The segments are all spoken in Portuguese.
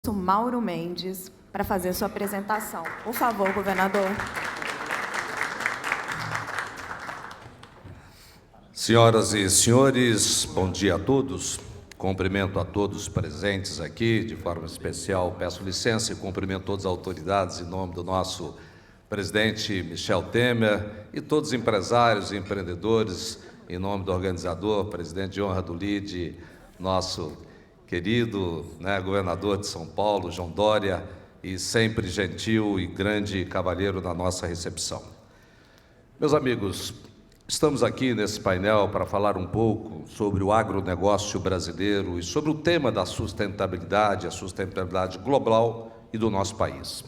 Augusto Mauro Mendes para fazer sua apresentação. Por favor, governador. Senhoras e senhores, bom dia a todos. Cumprimento a todos presentes aqui, de forma especial, peço licença e cumprimento todas as autoridades em nome do nosso presidente Michel Temer e todos os empresários e empreendedores, em nome do organizador, presidente de honra do LIDE, nosso querido governador de São Paulo, João Dória, e sempre gentil e grande cavalheiro na nossa recepção. Meus amigos, estamos aqui nesse painel para falar um pouco sobre o agronegócio brasileiro e sobre o tema da sustentabilidade, a sustentabilidade global e do nosso país.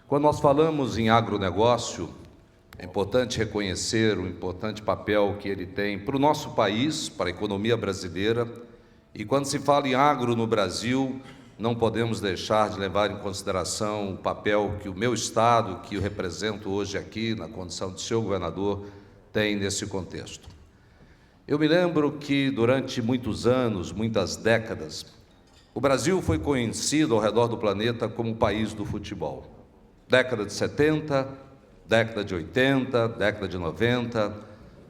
Quando nós falamos em agronegócio, é importante reconhecer o importante papel que ele tem para o nosso país, para a economia brasileira, e quando se fala em agro no Brasil, não podemos deixar de levar em consideração o papel que o meu estado, que eu represento hoje aqui, na condição de seu governador, tem nesse contexto. Eu me lembro que durante muitos anos, muitas décadas, o Brasil foi conhecido ao redor do planeta como o país do futebol. Década de 70, década de 80, década de 90.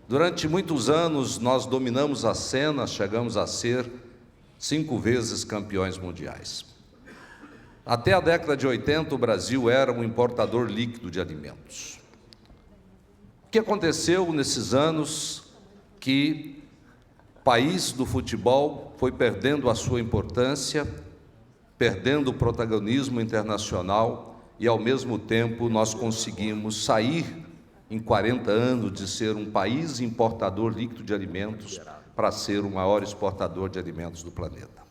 Durante muitos anos nós dominamos a cena, chegamos a ser 5 vezes campeões mundiais. Até a década de 80 o Brasil era um importador líquido de alimentos. O que aconteceu nesses anos que o país do futebol foi perdendo a sua importância, perdendo o protagonismo internacional e, ao mesmo tempo, nós conseguimos sair, em 40 anos, de ser um país importador líquido de alimentos para ser o maior exportador de alimentos do planeta.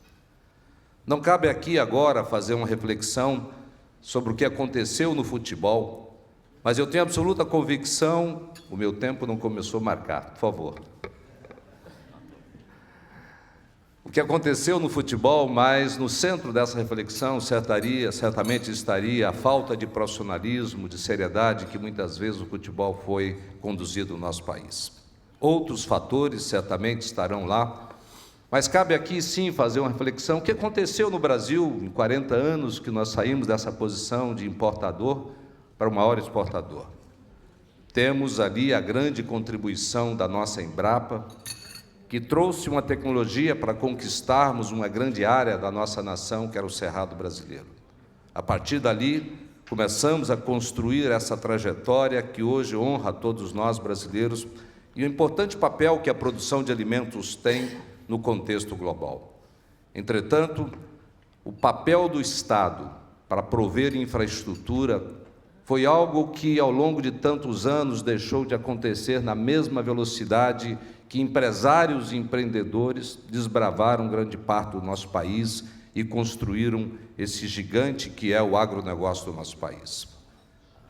Não cabe aqui agora fazer uma reflexão sobre o que aconteceu no futebol, mas eu tenho absoluta convicção, o meu tempo não começou a marcar, por favor. O que aconteceu no futebol, mas no centro dessa reflexão certamente estaria a falta de profissionalismo, de seriedade que muitas vezes o futebol foi conduzido no nosso país. Outros fatores certamente estarão lá, mas cabe aqui sim fazer uma reflexão. O que aconteceu no Brasil em 40 anos que nós saímos dessa posição de importador para o maior exportador? Temos ali a grande contribuição da nossa Embrapa, que trouxe uma tecnologia para conquistarmos uma grande área da nossa nação, que era o Cerrado brasileiro. A partir dali, começamos a construir essa trajetória que hoje honra a todos nós brasileiros e o importante papel que a produção de alimentos tem no contexto global. Entretanto, o papel do Estado para prover infraestrutura foi algo que, ao longo de tantos anos, deixou de acontecer na mesma velocidade que empresários e empreendedores desbravaram grande parte do nosso país e construíram esse gigante que é o agronegócio do nosso país.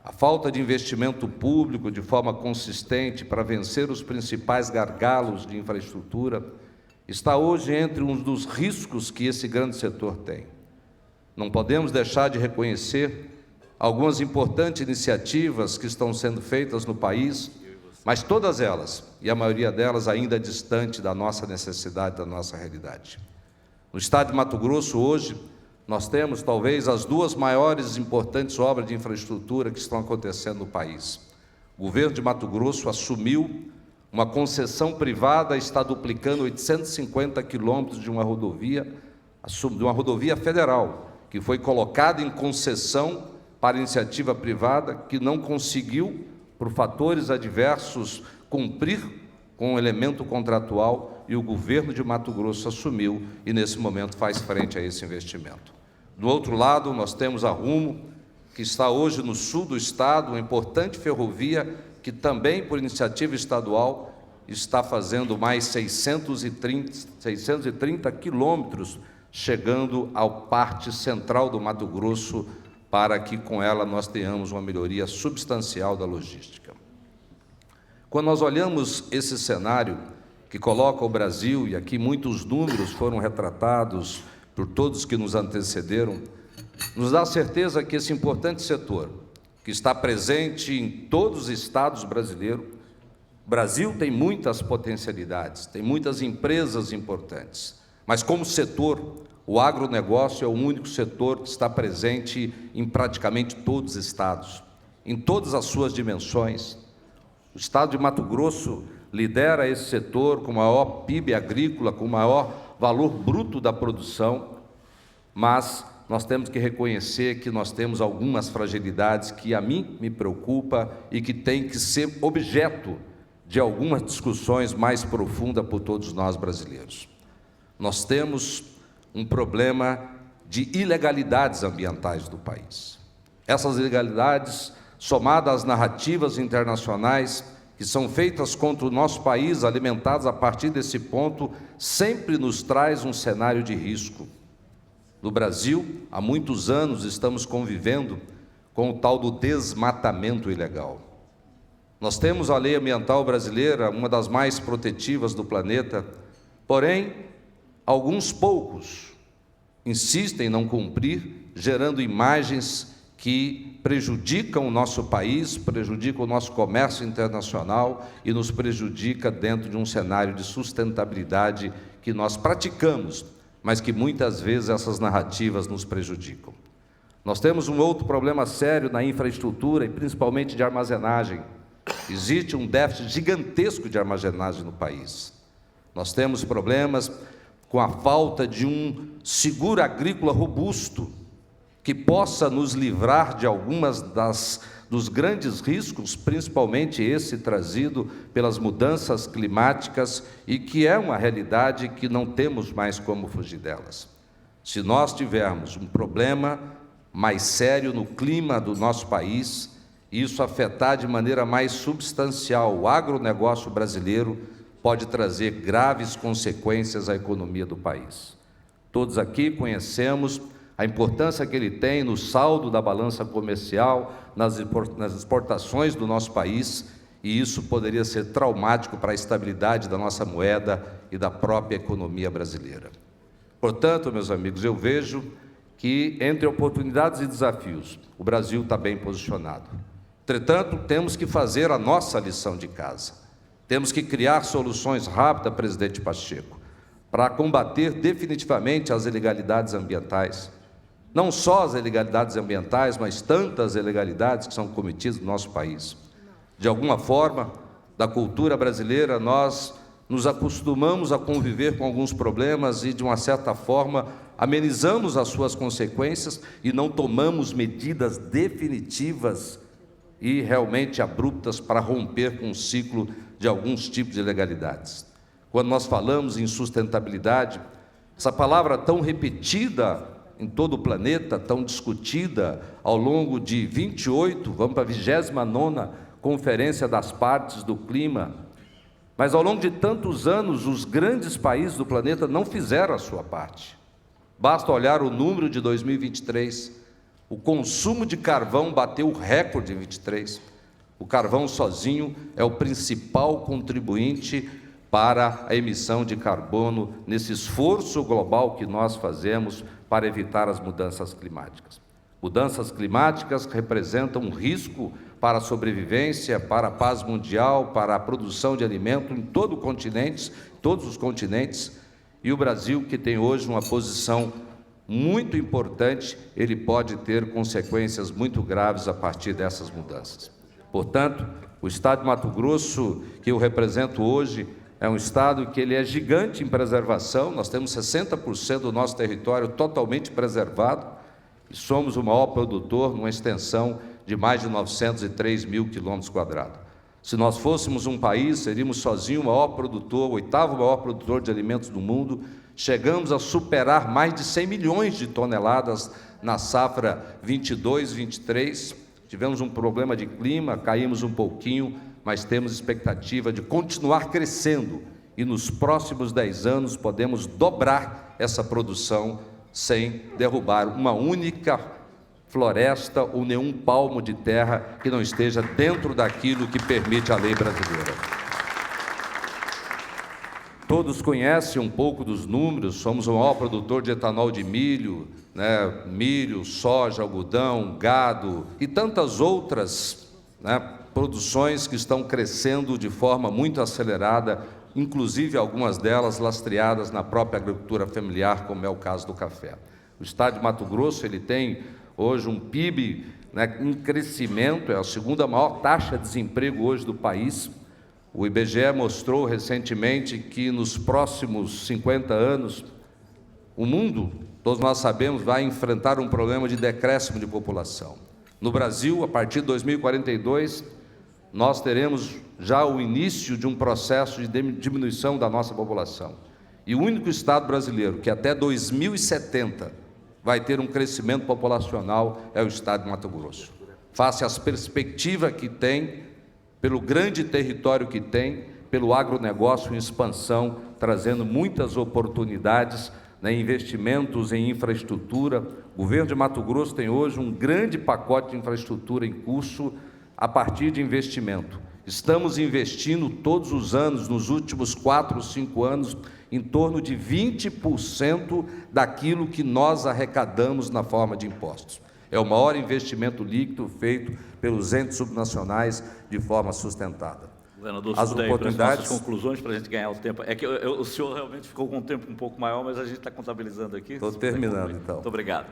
A falta de investimento público de forma consistente para vencer os principais gargalos de infraestrutura está hoje entre um dos riscos que esse grande setor tem. Não podemos deixar de reconhecer algumas importantes iniciativas que estão sendo feitas no país, mas todas elas, e a maioria delas ainda distante da nossa necessidade, da nossa realidade. No estado de Mato Grosso, hoje, nós temos talvez as 2 maiores e importantes obras de infraestrutura que estão acontecendo no país. O governo de Mato Grosso assumiu uma concessão privada, está duplicando 850 quilômetros de uma rodovia federal, que foi colocada em concessão para iniciativa privada, que não conseguiu, por fatores adversos, cumprir com o elemento contratual, e o governo de Mato Grosso assumiu e, nesse momento, faz frente a esse investimento. Do outro lado, nós temos a Rumo, que está hoje no sul do estado, uma importante ferrovia que também, por iniciativa estadual, está fazendo mais 630 quilômetros, chegando à parte central do Mato Grosso, para que com ela nós tenhamos uma melhoria substancial da logística. Quando nós olhamos esse cenário que coloca o Brasil, e aqui muitos números foram retratados por todos que nos antecederam, nos dá certeza que esse importante setor, que está presente em todos os estados brasileiros, o Brasil tem muitas potencialidades, tem muitas empresas importantes, mas como setor, o agronegócio é o único setor que está presente em praticamente todos os estados, em todas as suas dimensões. O estado de Mato Grosso lidera esse setor com o maior PIB agrícola, com o maior valor bruto da produção, mas nós temos que reconhecer que nós temos algumas fragilidades que a mim me preocupa e que tem que ser objeto de algumas discussões mais profundas por todos nós brasileiros. Nós temos um problema de ilegalidades ambientais do país. Essas ilegalidades, somadas às narrativas internacionais que são feitas contra o nosso país, alimentadas a partir desse ponto, sempre nos traz um cenário de risco. No Brasil, há muitos anos estamos convivendo com o tal do desmatamento ilegal. Nós temos a lei ambiental brasileira, uma das mais protetivas do planeta, porém, alguns poucos insistem em não cumprir, gerando imagens que prejudicam o nosso país, prejudicam o nosso comércio internacional e nos prejudica dentro de um cenário de sustentabilidade que nós praticamos, mas que muitas vezes essas narrativas nos prejudicam. Nós temos um outro problema sério na infraestrutura e principalmente de armazenagem. Existe um déficit gigantesco de armazenagem no país. Nós temos problemas com a falta de um seguro agrícola robusto que possa nos livrar de algumas dos grandes riscos, principalmente esse trazido pelas mudanças climáticas e que é uma realidade que não temos mais como fugir delas. Se nós tivermos um problema mais sério no clima do nosso país, isso afetar de maneira mais substancial o agronegócio brasileiro, pode trazer graves consequências à economia do país. Todos aqui conhecemos a importância que ele tem no saldo da balança comercial, nas exportações do nosso país, e isso poderia ser traumático para a estabilidade da nossa moeda e da própria economia brasileira. Portanto, meus amigos, eu vejo que entre oportunidades e desafios, o Brasil está bem posicionado. Entretanto, temos que fazer a nossa lição de casa. Temos que criar soluções rápidas, presidente Pacheco, para combater definitivamente as ilegalidades ambientais. Não só as ilegalidades ambientais, mas tantas ilegalidades que são cometidas no nosso país. De alguma forma, da cultura brasileira, nós nos acostumamos a conviver com alguns problemas e, de uma certa forma, amenizamos as suas consequências e não tomamos medidas definitivas e realmente abruptas para romper com o ciclo de alguns tipos de ilegalidades. Quando nós falamos em sustentabilidade, essa palavra tão repetida em todo o planeta, tão discutida ao longo de 28, vamos para a 29ª Conferência das Partes do Clima, mas ao longo de tantos anos, os grandes países do planeta não fizeram a sua parte. Basta olhar o número de 2023, o consumo de carvão bateu o recorde em 23. O carvão sozinho é o principal contribuinte para a emissão de carbono nesse esforço global que nós fazemos para evitar as mudanças climáticas. Mudanças climáticas representam um risco para a sobrevivência, para a paz mundial, para a produção de alimento em todo o continente, todos os continentes, e o Brasil, que tem hoje uma posição muito importante, ele pode ter consequências muito graves a partir dessas mudanças. Portanto, o estado de Mato Grosso, que eu represento hoje, é um estado que ele é gigante em preservação. Nós temos 60% do nosso território totalmente preservado e somos o maior produtor numa extensão de mais de 903 mil quilômetros quadrados. Se nós fôssemos um país, seríamos sozinho o maior produtor, o 8º maior produtor de alimentos do mundo. Chegamos a superar mais de 100 milhões de toneladas na safra 22-23. Tivemos um problema de clima, caímos um pouquinho, mas temos expectativa de continuar crescendo e nos próximos 10 anos podemos dobrar essa produção sem derrubar uma única floresta ou nenhum palmo de terra que não esteja dentro daquilo que permite a lei brasileira. Todos conhecem um pouco dos números, somos o maior produtor de etanol de milho, milho, soja, algodão, gado e tantas outras produções que estão crescendo de forma muito acelerada inclusive algumas delas lastreadas na própria agricultura familiar, como é o caso do café. O estado de Mato Grosso ele tem hoje um PIB, né, em crescimento, é a segunda maior taxa de desemprego hoje do país. O IBGE mostrou recentemente que nos próximos 50 anos, o mundo, todos nós sabemos, vai enfrentar um problema de decréscimo de população. No Brasil, a partir de 2042, nós teremos já o início de um processo de diminuição da nossa população. E o único estado brasileiro que até 2070 vai ter um crescimento populacional é o estado de Mato Grosso. Face às perspectivas que tem, pelo grande território que tem, pelo agronegócio em expansão, trazendo muitas oportunidades, né, investimentos em infraestrutura. O governo de Mato Grosso tem hoje um grande pacote de infraestrutura em curso a partir de investimento. Estamos investindo todos os anos, nos últimos 4 ou 5 anos, em torno de 20% daquilo que nós arrecadamos na forma de impostos. É o maior investimento líquido feito pelos entes subnacionais de forma sustentada. Governador, as oportunidades... as conclusões para a gente ganhar o tempo. É que o senhor realmente ficou com um tempo um pouco maior, mas a gente está contabilizando aqui. Estou terminando, então. Muito obrigado.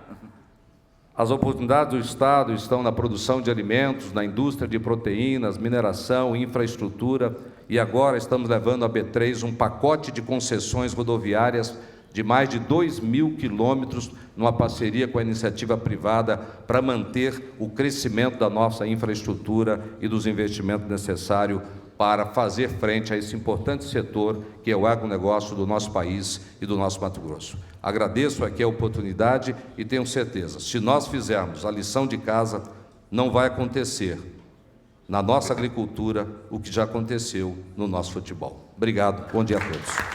As oportunidades do Estado estão na produção de alimentos, na indústria de proteínas, mineração, infraestrutura, e agora estamos levando a B3 um pacote de concessões rodoviárias de mais de 2.000 quilômetros, numa parceria com a iniciativa privada, para manter o crescimento da nossa infraestrutura e dos investimentos necessários para fazer frente a esse importante setor que é o agronegócio do nosso país e do nosso Mato Grosso. Agradeço aqui a oportunidade e tenho certeza, se nós fizermos a lição de casa, não vai acontecer na nossa agricultura o que já aconteceu no nosso futebol. Obrigado, bom dia a todos.